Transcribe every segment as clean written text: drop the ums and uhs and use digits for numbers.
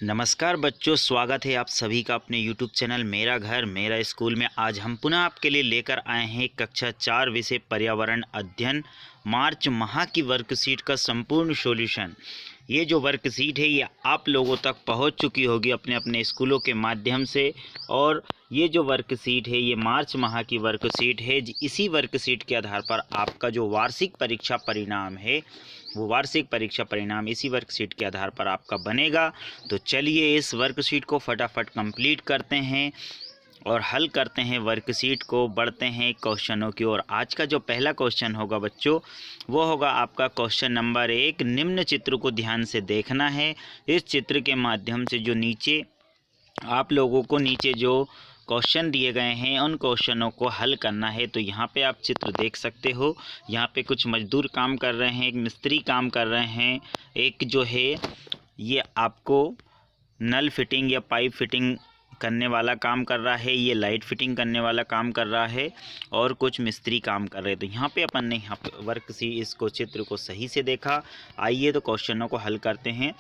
नमस्कार बच्चों, स्वागत है आप सभी का अपने YouTube चैनल मेरा घर मेरा स्कूल में। आज हम पुनः आपके लिए लेकर आए हैं कक्षा 4 विषय पर्यावरण अध्ययन मार्च माह की वर्कशीट का संपूर्ण सॉल्यूशन। ये जो वर्कशीट है ये आप लोगों तक पहुंच चुकी होगी अपने अपने स्कूलों के माध्यम से। और ये जो वर्कशीट है ये मार्च माह की वर्कशीट है। इसी वर्कशीट के आधार पर आपका जो वार्षिक परीक्षा परिणाम है वो वार्षिक परीक्षा परिणाम इसी वर्कशीट के आधार पर आपका बनेगा। तो चलिए इस वर्कशीट को फटाफट कंप्लीट करते हैं और हल करते हैं वर्कशीट को, बढ़ते हैं क्वेश्चनों की ओर। आज का जो पहला क्वेश्चन होगा बच्चों वो होगा आपका क्वेश्चन नंबर 1। निम्न चित्र को ध्यान से देखना है। इस चित्र के माध्यम से जो नीचे आप लोगों को नीचे जो क्वेश्चन दिए गए हैं उन क्वेश्चनों को हल करना है। तो यहाँ पे आप चित्र देख सकते हो, यहाँ पे कुछ मजदूर काम कर रहे हैं, एक मिस्त्री काम कर रहे हैं, एक जो है ये आपको नल फिटिंग या पाइप फिटिंग करने वाला काम कर रहा है, ये लाइट फिटिंग करने वाला काम कर रहा है और कुछ मिस्त्री काम कर रहे हैं। तो यहाँ पे अपन ने यहाँ पे इसको चित्र को सही से देखा। आइए तो क्वेश्चनों को हल करते हैं।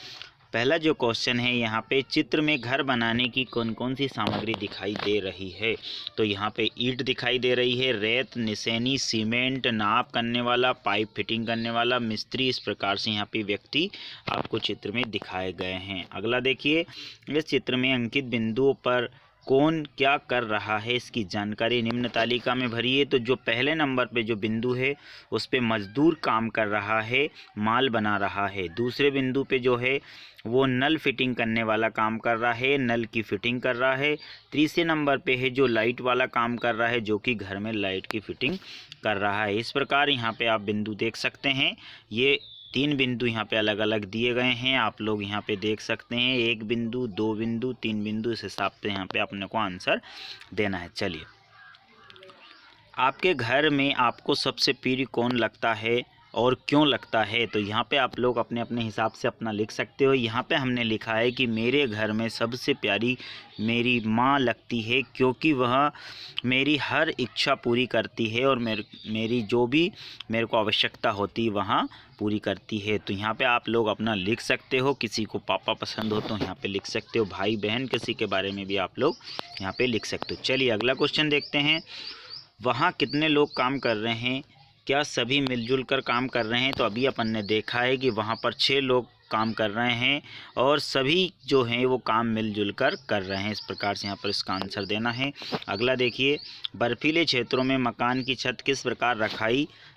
पहला जो क्वेश्चन है यहाँ पे चित्र में घर बनाने की कौन कौन सी सामग्री दिखाई दे रही है। तो यहाँ पे ईंट दिखाई दे रही है, रेत, निशानी, सीमेंट, नाप करने वाला, पाइप फिटिंग करने वाला, मिस्त्री। इस प्रकार से यहाँ पे व्यक्ति आपको चित्र में दिखाए गए हैं। अगला देखिए, इस चित्र में अंकित बिंदुओं पर कौन क्या कर रहा है इसकी जानकारी निम्न तालिका में भरिए। तो जो पहले नंबर पे जो बिंदु है उस पे मजदूर काम कर रहा है, माल बना रहा है। दूसरे बिंदु पे जो है वो नल फिटिंग करने वाला काम कर रहा है, नल की फिटिंग कर रहा है। तीसरे नंबर पे है जो लाइट वाला काम कर रहा है, जो कि घर में लाइट की फिटिंग कर रहा है। इस प्रकार यहाँ पे आप बिंदु देख सकते हैं। ये 3 बिंदु यहाँ पे अलग अलग दिए गए हैं, आप लोग यहाँ पे देख सकते हैं। 1 बिंदु, 2 बिंदु, 3 बिंदु, इस हिसाब से यहाँ पे अपने को आंसर देना है। चलिए, आपके घर में आपको सबसे प्रिय कौन लगता है और क्यों लगता है। तो यहाँ पे आप लोग अपने अपने हिसाब से अपना लिख सकते हो। यहाँ पे हमने लिखा है कि मेरे घर में सबसे प्यारी मेरी माँ लगती है, क्योंकि वह मेरी हर इच्छा पूरी करती है और मेरी जो भी मेरे को आवश्यकता होती है वहाँ पूरी करती है। तो यहाँ पे आप लोग अपना लिख सकते हो। किसी को पापा पसंद हो तो यहाँ पे लिख सकते हो, भाई बहन किसी के बारे में भी आप लोग यहाँ पे लिख सकते हो। चलिए अगला क्वेश्चन देखते हैं। वहाँ कितने लोग काम कर रहे हैं, क्या सभी मिलजुल कर काम कर रहे हैं। तो अभी अपन ने देखा है कि वहाँ पर 6 लोग काम कर रहे हैं और सभी जो हैं वो काम मिलजुल कर रहे हैं। इस प्रकार से यहाँ पर इसका आंसर देना है। अगला देखिए, बर्फीले क्षेत्रों में मकान की छत किस प्रकार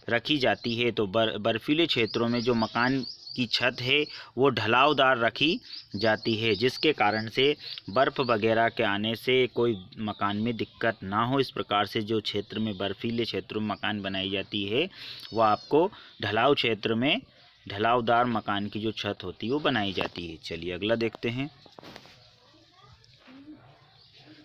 रखी जाती है। तो बर्फीले क्षेत्रों में जो मकान की छत है वो ढलावदार रखी जाती है, जिसके कारण से बर्फ़ वगैरह के आने से कोई मकान में दिक्कत ना हो। इस प्रकार से जो क्षेत्र में बर्फीले क्षेत्रों में मकान बनाई जाती है वो आपको ढलाव क्षेत्र में ढलावदार मकान की जो छत होती है वो बनाई जाती है। चलिए अगला देखते हैं।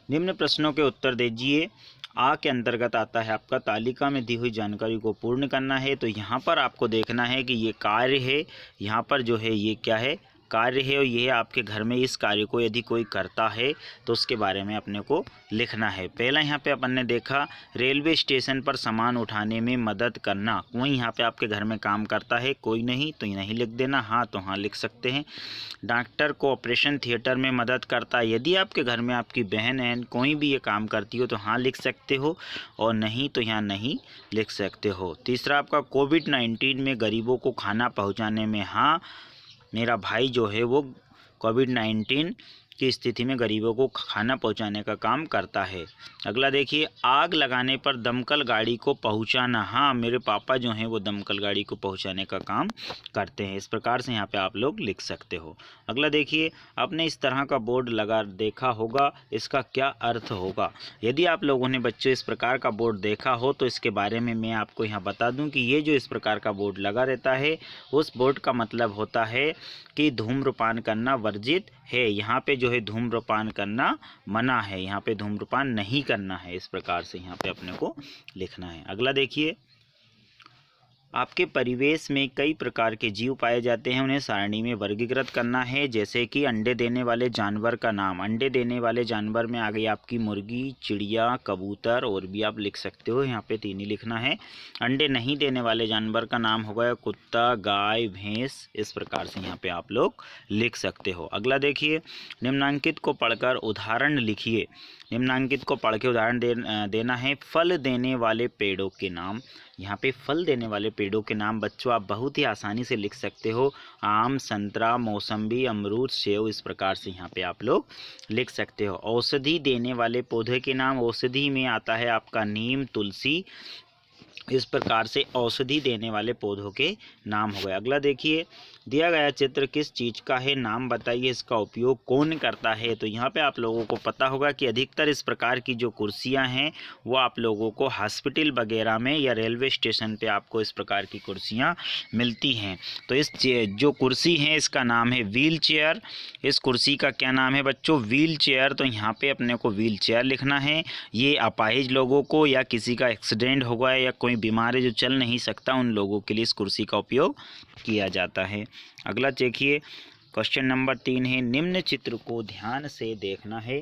निम्न प्रश्नों के उत्तर दीजिए। आ के अंतर्गत आता है आपका तालिका में दी हुई जानकारी को पूर्ण करना है। तो यहाँ पर आपको देखना है कि ये कार्य है, यहाँ पर जो है ये क्या है, कार्य है, और ये आपके घर में इस कार्य को यदि कोई करता है तो उसके बारे में अपने को लिखना है। पहला यहाँ पे अपन ने देखा रेलवे स्टेशन पर सामान उठाने में मदद करना। कोई यहाँ पे आपके घर में काम करता है, कोई नहीं तो नहीं लिख देना, हाँ तो हाँ लिख सकते हैं। डॉक्टर को ऑपरेशन थिएटर में मदद करता है। यदि आपके घर में आपकी बहन है कोई भी ये काम करती हो तो हाँ लिख सकते हो, और नहीं तो यहाँ नहीं लिख सकते हो। तीसरा आपका कोविड-19 में गरीबों को खाना पहुँचाने में, हाँ मेरा भाई जो है वो कोविड-19 की स्थिति में गरीबों को खाना पहुंचाने का काम करता है। अगला देखिए, आग लगाने पर दमकल गाड़ी को पहुंचाना, हाँ मेरे पापा जो हैं वो दमकल गाड़ी को पहुंचाने का काम करते हैं। इस प्रकार से यहाँ पे आप लोग लिख सकते हो। अगला देखिए, आपने इस तरह का बोर्ड लगा देखा होगा, इसका क्या अर्थ होगा। यदि आप लोगों ने बच्चों इस प्रकार का बोर्ड देखा हो तो इसके बारे में मैं आपको यहाँ बता दूँ कि ये जो इस प्रकार का बोर्ड लगा रहता है उस बोर्ड का मतलब होता है कि धूम्रपान करना वर्जित है। यहाँ पे जो है धूम्रपान करना मना है, यहाँ पे धूम्रपान नहीं करना है। इस प्रकार से यहाँ पे अपने को लिखना है। अगला देखिए, आपके परिवेश में कई प्रकार के जीव पाए जाते हैं, उन्हें सारणी में वर्गीकृत करना है। जैसे कि अंडे देने वाले जानवर का नाम। अंडे देने वाले जानवर में आ गई आपकी मुर्गी, चिड़िया, कबूतर, और भी आप लिख सकते हो, यहाँ पे 3 ही लिखना है। अंडे नहीं देने वाले जानवर का नाम हो गया कुत्ता, गाय, भैंस। इस प्रकार से यहाँ पे आप लोग लिख सकते हो। अगला देखिए, निम्नांकित को पढ़कर उदाहरण लिखिए। निम्नांकित को पढ़ के उदाहरण देना है। फल देने वाले पेड़ों के नाम। यहाँ पे फल देने वाले पेड़ों के नाम बच्चों आप बहुत ही आसानी से लिख सकते हो। आम, संतरा, मौसम्बी, अमरूद, सेव। इस प्रकार से यहाँ पे आप लोग लिख सकते हो। औषधि देने वाले पौधे के नाम। औषधि में आता है आपका नीम, तुलसी। इस प्रकार से औषधि देने वाले पौधों के नाम हो गए। अगला देखिए, दिया गया चित्र किस चीज़ का है, नाम बताइए, इसका उपयोग कौन करता है। तो यहाँ पे आप लोगों को पता होगा कि अधिकतर इस प्रकार की जो कुर्सियाँ हैं वो आप लोगों को हॉस्पिटल वगैरह में या रेलवे स्टेशन पे आपको इस प्रकार की कुर्सियाँ मिलती हैं। तो इस जो कुर्सी है इसका नाम है व्हील चेयर। इस कुर्सी का क्या नाम है बच्चों, व्हील चेयर। तो यहाँ पे अपने को व्हील चेयर लिखना है। ये अपाहिज लोगों को या किसी का एक्सीडेंट हो गया या कोई बीमार है जो चल नहीं सकता, उन लोगों के लिए इस कुर्सी का उपयोग किया जाता है। अगला देखिए, क्वेश्चन नंबर 3 है, निम्न चित्र को ध्यान से देखना है।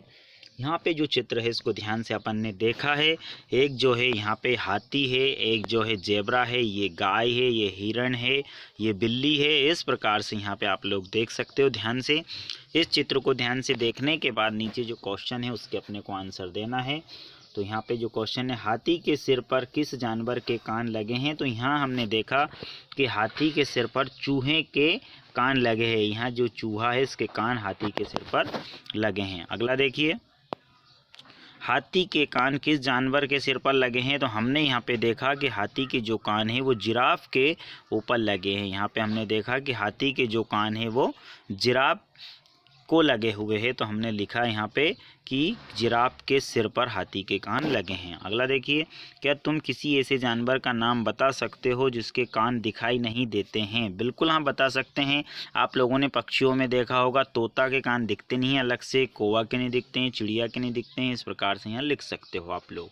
यहाँ पे जो चित्र है इसको ध्यान से अपन ने देखा है। एक जो है यहाँ पे हाथी है, एक जो है जेब्रा है, ये गाय है, ये हिरण है, ये बिल्ली है। इस प्रकार से यहाँ पे आप लोग देख सकते हो ध्यान से। इस चित्र को ध्यान से देखने के बाद नीचे जो क्वेश्चन है उसके अपने को आंसर देना है। तो यहाँ पे जो क्वेश्चन है, हाथी के सिर पर किस जानवर के कान लगे हैं। तो यहाँ हमने देखा कि हाथी के सिर पर चूहे के कान लगे हैं। यहाँ जो चूहा है इसके कान हाथी के सिर पर लगे हैं। अगला देखिए, हाथी के कान किस जानवर के सिर पर लगे हैं। तो हमने यहाँ पे देखा कि हाथी के जो कान है वो जिराफ के ऊपर लगे हैं। यहाँ पे हमने देखा कि हाथी के जो कान है वो जिराफ को लगे हुए हैं। तो हमने लिखा यहाँ पे कि जिराफ के सिर पर हाथी के कान लगे हैं। अगला देखिए, क्या तुम किसी ऐसे जानवर का नाम बता सकते हो जिसके कान दिखाई नहीं देते हैं। बिल्कुल हम बता सकते हैं। आप लोगों ने पक्षियों में देखा होगा, तोता के कान दिखते नहीं हैं अलग से, कौवा के नहीं दिखते हैं, चिड़िया के नहीं दिखते हैं। इस प्रकार से यहाँ लिख सकते हो आप लोग।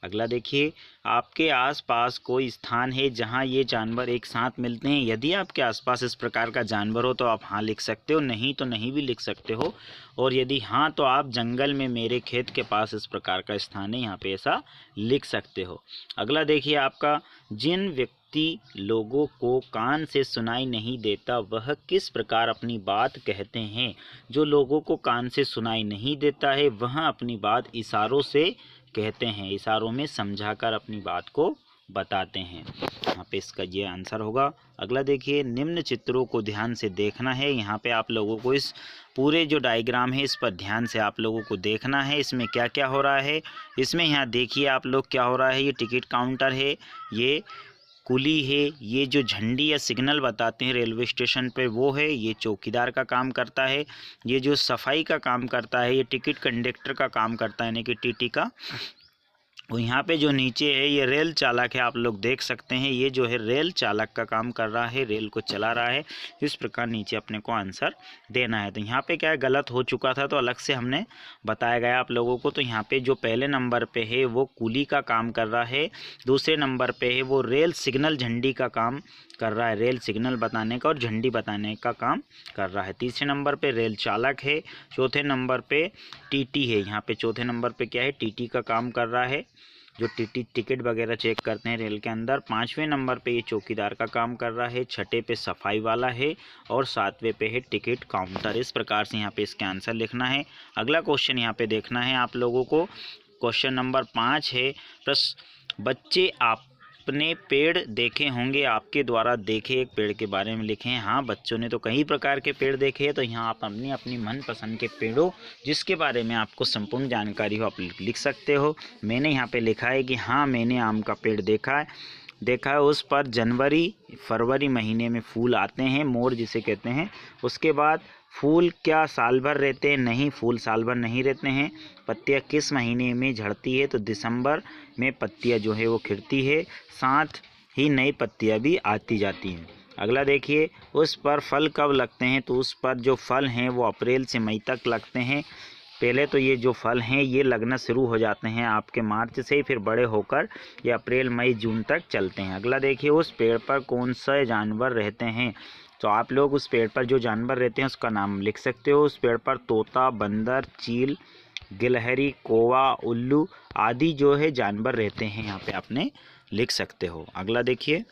अगला देखिए, आपके आसपास कोई स्थान है जहां ये जानवर एक साथ मिलते हैं। यदि आपके आसपास इस प्रकार का जानवर हो तो आप हाँ लिख सकते हो, नहीं तो नहीं भी लिख सकते हो। और यदि हाँ तो आप जंगल में मेरे खेत के पास इस प्रकार का स्थान है, यहाँ पे ऐसा लिख सकते हो। अगला देखिए, आपका जिन व्यक्ति लोगों को कान से सुनाई नहीं देता वह किस प्रकार अपनी बात कहते हैं। जो लोगों को कान से सुनाई नहीं देता है वह अपनी बात इशारों से कहते हैं, इशारों में समझाकर अपनी बात को बताते हैं। यहाँ पे इसका ये आंसर होगा। अगला देखिए, निम्न चित्रों को ध्यान से देखना है। यहाँ पे आप लोगों को इस पूरे जो डायग्राम है इस पर ध्यान से आप लोगों को देखना है, इसमें क्या क्या हो रहा है। इसमें यहाँ देखिए आप लोग क्या हो रहा है, ये टिकट काउंटर है, ये कुली है, ये जो झंडी या सिग्नल बताते हैं रेलवे स्टेशन पे वो है, ये चौकीदार का काम करता है, ये जो सफाई का काम करता है ये टिकट कंडक्टर का काम करता है यानी कि टीटी का। और यहाँ पे जो नीचे है ये रेल चालक है, आप लोग देख सकते हैं, ये जो है रेल चालक का काम कर रहा है, रेल को चला रहा है। इस प्रकार नीचे अपने को आंसर देना है। तो यहाँ पे क्या है, गलत हो चुका था तो अलग से हमने बताया गया आप लोगों को। तो यहाँ पे जो पहले नंबर पे है वो कुली का काम कर रहा है, दूसरे नंबर पे है वो रेल सिग्नल झंडी का काम कर रहा है, रेल सिग्नल बताने का और झंडी बताने का काम कर रहा है। तीसरे नंबर पे रेल चालक है, चौथे नंबर पे टीटी है। यहाँ पे चौथे नंबर पे क्या है, टीटी का काम कर रहा है, जो टीटी टिकट वगैरह चेक करते हैं रेल के अंदर। पाँचवें नंबर पे ये चौकीदार का काम कर रहा है, छठे पे सफाई वाला है और सातवें पे है टिकट काउंटर। इस प्रकार से यहाँ पे इसके आंसर लिखना है। अगला क्वेश्चन यहाँ पे देखना है आप लोगों को, क्वेश्चन नंबर 5 है। बच्चे आपने पेड़ देखे होंगे, आपके द्वारा देखे एक पेड़ के बारे में लिखें। हाँ, बच्चों ने तो कई प्रकार के पेड़ देखे हैं, तो यहाँ आप अपनी अपनी मनपसंद के पेड़ों जिसके बारे में आपको संपूर्ण जानकारी हो आप लिख सकते हो। मैंने यहाँ पे लिखा है कि हाँ मैंने आम का पेड़ देखा है, उस पर जनवरी फरवरी महीने में फूल आते हैं, मोर जिसे कहते हैं। उसके बाद फूल क्या साल भर रहते हैं, नहीं फूल साल भर नहीं रहते हैं। पत्तियाँ किस महीने में झड़ती है, तो दिसंबर में पत्तियाँ जो है वो खिलती है, साथ ही नई पत्तियाँ भी आती जाती हैं। अगला देखिए, उस पर फल कब लगते हैं, तो उस पर जो फल हैं वो अप्रैल से मई तक लगते हैं। पहले तो ये जो फल हैं ये लगना शुरू हो जाते हैं आपके मार्च से, फिर बड़े होकर ये अप्रैल मई जून तक चलते हैं। अगला देखिए, उस पेड़ पर कौन से जानवर रहते हैं। तो आप लोग उस पेड़ पर जो जानवर रहते हैं उसका नाम लिख सकते हो। उस पेड़ पर तोता, बंदर, चील, गिलहरी, कौवा, उल्लू आदि जो है जानवर रहते हैं, यहाँ पे आपने लिख सकते हो। अगला देखिए,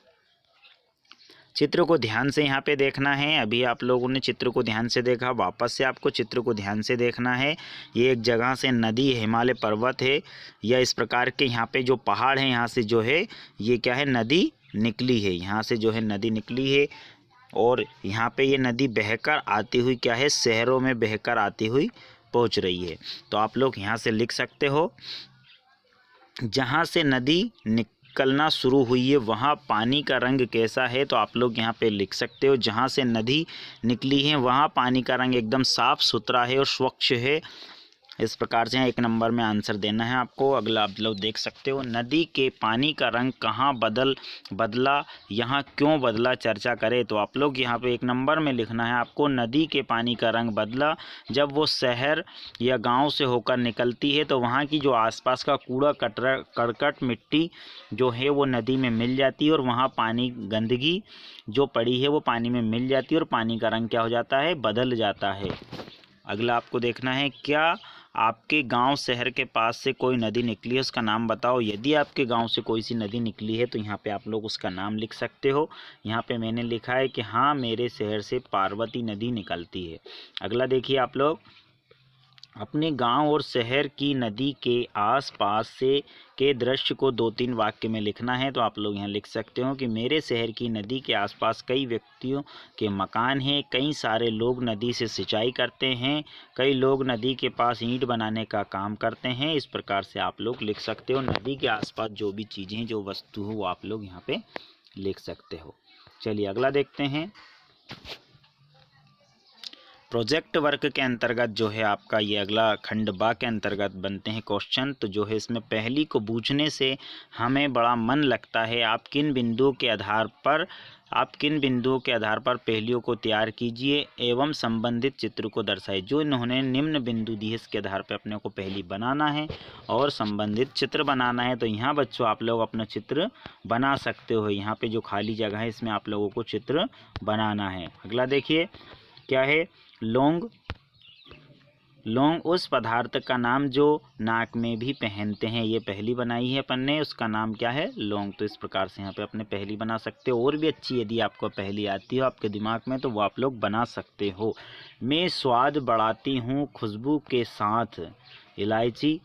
चित्र को ध्यान से यहाँ पे देखना है। अभी आप लोगों ने चित्र को ध्यान से देखा, वापस से आपको चित्र को ध्यान से देखना है। ये एक जगह से नदी, हिमालय पर्वत है या इस प्रकार के यहाँ पे जो पहाड़ है, यहाँ से जो है ये क्या है, नदी निकली है। यहाँ से जो है नदी निकली है और यहाँ पे ये नदी बहकर आती हुई क्या है, शहरों में बहकर आती हुई पहुँच रही है। तो आप लोग यहाँ से लिख सकते हो, जहाँ से नदी निकलना शुरू हुई है वहाँ पानी का रंग कैसा है। तो आप लोग यहाँ पे लिख सकते हो, जहाँ से नदी निकली है वहाँ पानी का रंग एकदम साफ सुथरा है और स्वच्छ है। इस प्रकार से एक नंबर में आंसर देना है आपको। अगला आप लोग देख सकते हो, नदी के पानी का रंग कहाँ बदला, यहाँ क्यों बदला, चर्चा करें। तो आप लोग यहाँ पे एक नंबर में लिखना है आपको, नदी के पानी का रंग बदला जब वो शहर या गांव से होकर निकलती है तो वहाँ की जो आसपास का कूड़ा करकट मिट्टी जो है वो नदी में मिल जाती है और वहाँ पानी, गंदगी जो पड़ी है वो पानी में मिल जाती है और पानी का रंग क्या हो जाता है, बदल जाता है। अगला आपको देखना है, क्या आपके गांव शहर के पास से कोई नदी निकली है, उसका नाम बताओ। यदि आपके गांव से कोई सी नदी निकली है तो यहाँ पे आप लोग उसका नाम लिख सकते हो। यहाँ पे मैंने लिखा है कि हाँ, मेरे शहर से पार्वती नदी निकलती है। अगला देखिए, आप लोग अपने गांव और शहर की नदी के आसपास से के दृश्य को 2-3 वाक्य में लिखना है। तो आप लोग यहाँ लिख सकते हो कि मेरे शहर की नदी के आसपास कई व्यक्तियों के मकान हैं, कई सारे लोग नदी से सिंचाई करते हैं, कई लोग नदी के पास ईंट बनाने का काम करते हैं। इस प्रकार से आप लोग लिख सकते हो, नदी के आसपास जो भी चीज़ें, जो वस्तु हो वो आप लोग यहाँ पे लिख सकते हो। चलिए अगला देखते हैं। प्रोजेक्ट वर्क के अंतर्गत जो है आपका ये अगला खंड बा के अंतर्गत बनते हैं क्वेश्चन। तो जो है इसमें पहली को बूझने से हमें बड़ा मन लगता है। आप किन बिंदुओं के आधार पर पहेलियों को तैयार कीजिए एवं संबंधित चित्र को दर्शाइए। जो इन्होंने निम्न बिंदु दिए इसके आधार पर अपने को पहेली बनाना है और संबंधित चित्र बनाना है। तो यहाँ बच्चों आप लोग अपना चित्र बना सकते हो। यहाँ पे जो खाली जगह है इसमें आप लोगों को चित्र बनाना है। अगला देखिए, क्या है, लौंग उस पदार्थ का नाम जो नाक में भी पहनते हैं। ये पहली बनाई है अपन ने, उसका नाम क्या है, लौंग। तो इस प्रकार से यहाँ पे अपने पहली बना सकते हो। और भी अच्छी यदि आपको पहली आती हो आपके दिमाग में तो वो आप लोग बना सकते हो। मैं स्वाद बढ़ाती हूँ खुशबू के साथ, इलायची।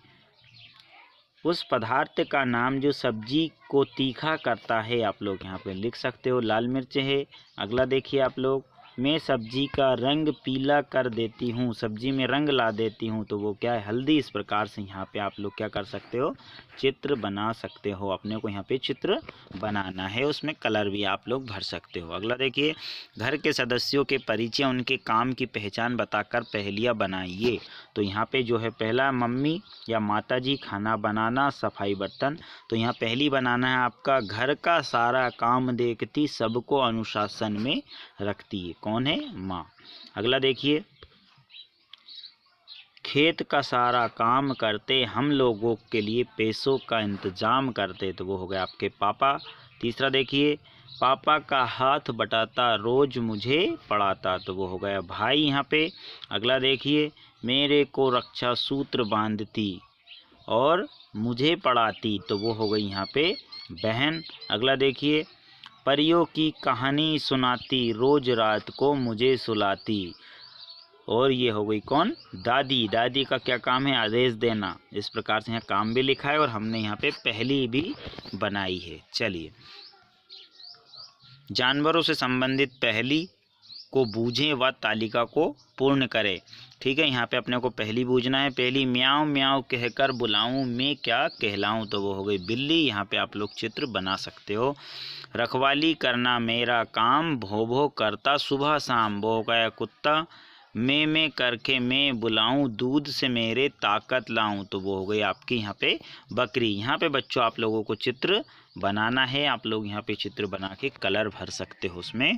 उस पदार्थ का नाम जो सब्जी को तीखा करता है, आप लोग यहाँ पे लिख सकते हो, लाल मिर्च है। अगला देखिए आप लोग, मैं सब्जी का रंग पीला कर देती हूँ, सब्जी में रंग ला देती हूँ। तो वो क्या है, हल्दी। इस प्रकार से यहाँ पे आप लोग क्या कर सकते हो, चित्र बना सकते हो। अपने को यहाँ पे चित्र बनाना है, उसमें कलर भी आप लोग भर सकते हो। अगला देखिए, घर के सदस्यों के परिचय, उनके काम की पहचान बताकर पहेलियाँ बनाइए। तो यहाँ पे जो है पहला, मम्मी या माता जी खाना बनाना, सफाई बर्तन। तो यहाँ पहली बनाना है आपका, घर का सारा काम देखती, सबको अनुशासन में रखती है। कौन है, माँ। अगला देखिए, खेत का सारा काम करते, हम लोगों के लिए पैसों का इंतजाम करते। तो वो हो गया आपके पापा। तीसरा देखिए, पापा का हाथ बटाता, रोज मुझे पढ़ाता। तो वो हो गया भाई यहाँ पे। अगला देखिए, मेरे को रक्षा सूत्र बांधती और मुझे पढ़ाती। तो वो हो गई यहाँ पे बहन। अगला देखिए, परियों की कहानी सुनाती, रोज रात को मुझे सुलाती। और ये हो गई कौन, दादी। दादी का क्या काम है, आदेश देना। इस प्रकार से यहाँ काम भी लिखा है और हमने यहाँ पे पहली भी बनाई है। चलिए, जानवरों से संबंधित पहली को बूझें व तालिका को पूर्ण करें। ठीक है, यहाँ पे अपने को पहली बूझना है। पहली, म्याऊं म्याऊं कहकर बुलाऊं, मैं क्या कहलाऊं। तो वो हो गई बिल्ली। यहाँ पे आप लोग चित्र बना सकते हो। रखवाली करना मेरा काम, भो भो करता सुबह शाम। वो हो गया कुत्ता। मैं करके मैं बुलाऊं, दूध से मेरे ताकत लाऊं। तो वो हो गई आपकी यहाँ पे बकरी। यहाँ पे बच्चों आप लोगों को चित्र बनाना है। आप लोग यहाँ पे चित्र बना के कलर भर सकते हो उसमें।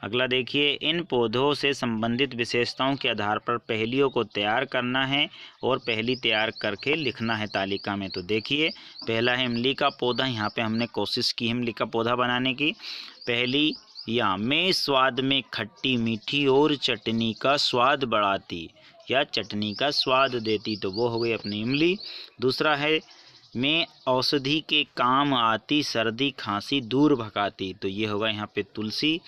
अगला देखिए, इन पौधों से संबंधित विशेषताओं के आधार पर पहेलियों को तैयार करना है और पहेली तैयार करके लिखना है तालिका में। तो देखिए, पहला है इमली का पौधा। यहाँ पे हमने कोशिश की इमली का पौधा बनाने की। पहली, या में स्वाद में खट्टी मीठी और चटनी का स्वाद बढ़ाती, या चटनी का स्वाद देती, तो वो हो गई अपनी इमली। दूसरा है, में औषधि के काम आती, सर्दी खांसी दूर भगाती, तो ये होगा यहाँ पे तुलसी।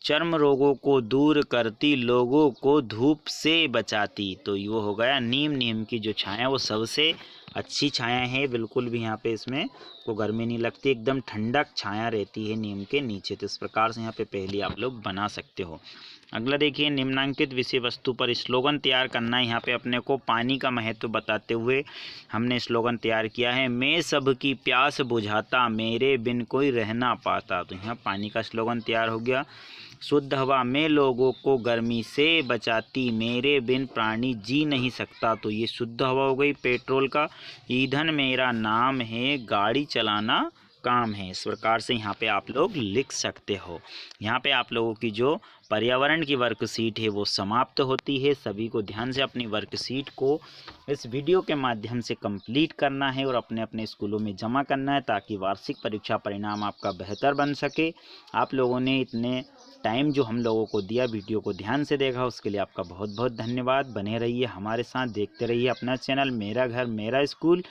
चर्म रोगों को दूर करती, लोगों को धूप से बचाती, तो ये हो गया नीम। नीम की जो छाया वो सबसे अच्छी छाया है, बिल्कुल भी यहाँ पे इसमें को गर्मी नहीं लगती, एकदम ठंडक छाया रहती है नीम के नीचे। तो इस प्रकार से यहाँ पे पहली आप लोग बना सकते हो। अगला देखिए, निम्नांकित विषय वस्तु पर स्लोगन तैयार करना है। यहाँ पे अपने को पानी का महत्व बताते हुए हमने स्लोगन तैयार किया है, मैं सबकी प्यास बुझाता, मेरे बिन कोई रह ना पाता, तो यहाँ पानी का स्लोगन तैयार हो गया। शुद्ध हवा में लोगों को गर्मी से बचाती, मेरे बिन प्राणी जी नहीं सकता, तो ये शुद्ध हवा हो गई पेट्रोल का। ईंधन मेरा नाम है, गाड़ी चलाना काम है। इस प्रकार से यहाँ पे आप लोग लिख सकते हो। यहाँ पे आप लोगों की जो पर्यावरण की वर्कशीट है वो समाप्त होती है। सभी को ध्यान से अपनी वर्कशीट को इस वीडियो के माध्यम से कंप्लीट करना है और अपने अपने स्कूलों में जमा करना है, ताकि वार्षिक परीक्षा परिणाम आपका बेहतर बन सके। आप लोगों ने इतने टाइम जो हम लोगों को दिया, वीडियो को ध्यान से देखा, उसके लिए आपका बहुत बहुत धन्यवाद। बने रहिए हमारे साथ, देखते रहिए अपना चैनल मेरा घर मेरा स्कूल।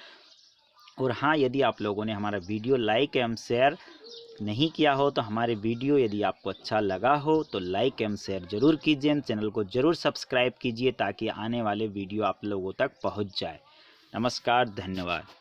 और हाँ, यदि आप लोगों ने हमारा वीडियो लाइक एवं शेयर नहीं किया हो, तो हमारे वीडियो यदि आपको अच्छा लगा हो तो लाइक एवं शेयर जरूर कीजिए। चैनल को जरूर सब्सक्राइब कीजिए, ताकि आने वाले वीडियो आप लोगों तक पहुंच जाए। नमस्कार, धन्यवाद।